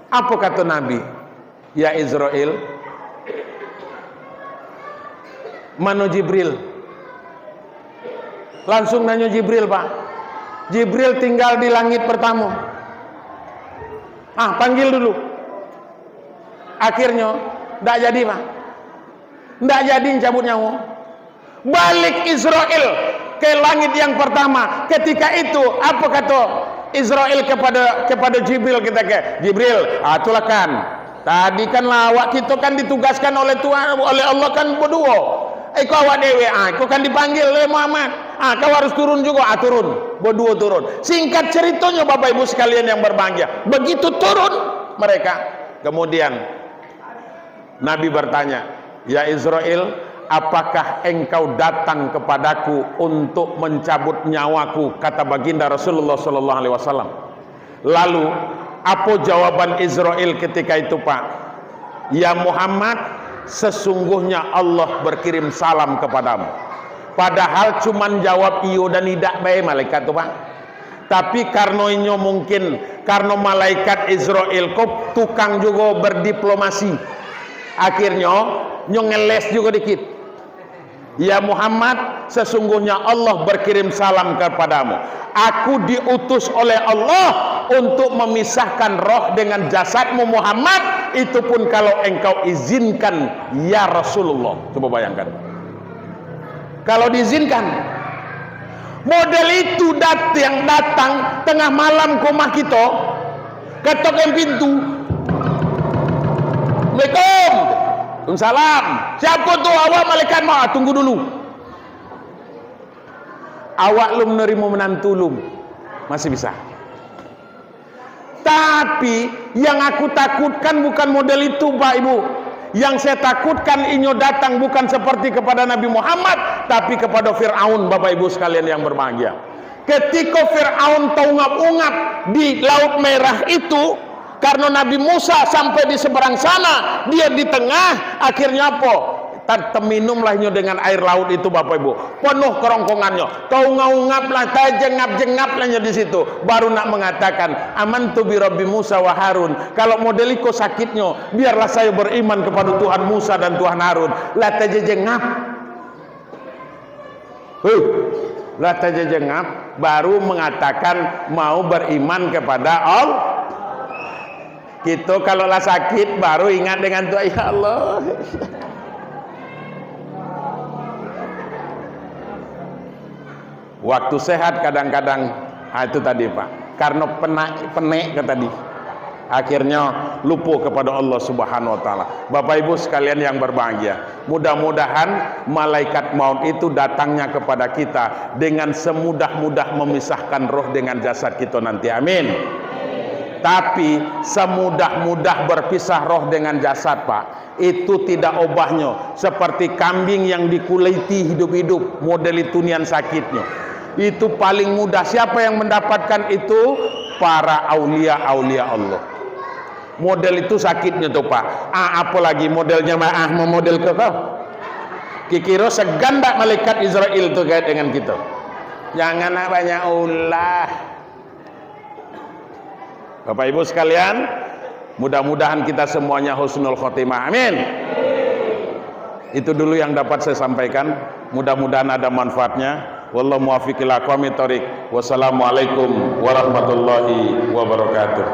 Apa kata Nabi? Ya Israel, mana Jibril? Langsung nanya Jibril, Pak. Jibril tinggal di langit pertama. Panggil dulu. Akhirnya tidak jadi, Pak. Tidak jadi cabut nyawa. Balik Israel ke langit yang pertama. Ketika itu apa kata Israel kepada Jibril? Jibril, itulah kan. Tadi kan lawak kita kan ditugaskan oleh Tuhan, oleh Allah kan berdua. Kau awak dewe, kau kan dipanggil oleh Muhammad. Kau harus turun juga, turun. Berdua turun. Singkat ceritanya Bapak Ibu sekalian yang berbahagia, begitu turun mereka, kemudian Nabi bertanya, ya Israel, apakah engkau datang kepadaku untuk mencabut nyawaku? Kata baginda Rasulullah Sallallahu Alaihi Wasallam. Lalu apa jawaban Israel ketika itu, Pak? Ya Muhammad, sesungguhnya Allah berkirim salam kepadamu. Padahal cuman jawab iyo dan tidak baik malaikat tuh, Pak. Tapi karena ini mungkin karena malaikat Israel kok tukang juga berdiplomasi, akhirnya ngeles juga dikit. Ya Muhammad, sesungguhnya Allah berkirim salam kepadamu. Aku diutus oleh Allah untuk memisahkan roh dengan jasadmu Muhammad. Itu pun kalau engkau izinkan ya Rasulullah. Coba bayangkan, kalau diizinkan. Model itu yang datang tengah malam ke rumah kita, ketok pintu, Assalamualaikum, Waalaikumsalam. Siapa tuh? Awak malaikat mau? Tunggu dulu. Awak lu menerima menantu lu masih bisa. Tapi yang aku takutkan bukan model itu, Pak Ibu. Yang saya takutkan inyo datang bukan seperti kepada Nabi Muhammad, tapi kepada Fir'aun, Bapak Ibu sekalian yang berbahagia. Ketika Fir'aun terungap-ungap di Laut Merah itu, karena Nabi Musa sampai di seberang sana, dia di tengah, akhirnya apa? Terminumlah inyo dengan air laut itu, Bapak Ibu, penuh kerongkongannya. Terungap-ungaplah, terjengap-jengaplah di situ. Baru nak mengatakan, amantu bi Rabbi Musa wa Harun. Kalau modeliko sakitnya, biarlah saya beriman kepada Tuhan Musa dan Tuhan Harun. Lah terjengap, lah terjengap, baru mengatakan mau beriman kepada Allah. Kita kalau lah sakit baru ingat dengan Tuhan, ya Allah. Waktu sehat kadang-kadang itu tadi Pak, karena penek ke tadi, akhirnya lupa kepada Allah Subhanahu wa taala. Bapak Ibu sekalian yang berbahagia, mudah-mudahan malaikat maut itu datangnya kepada kita dengan semudah-mudah memisahkan roh dengan jasad kita nanti. Amin. Tapi semudah-mudah berpisah roh dengan jasad Pak, itu tidak obahnya seperti kambing yang dikuliti hidup-hidup, model itu nian sakitnya. Itu paling mudah. Siapa yang mendapatkan itu? Para aulia-aulia Allah. Model itu sakitnya tuh Pak. Apalagi modelnya mau model ke kau. Kikiro seganda malaikat Israel tuh kayak dengan kita. Jangan banyak ulah. Bapak Ibu sekalian, mudah-mudahan kita semuanya husnul khotimah. Amin. Itu dulu yang dapat saya sampaikan. Mudah-mudahan ada manfaatnya. Wallahu muwaffiq ila aqwamit thoriq. Wassalamualaikum warahmatullahi wabarakatuh.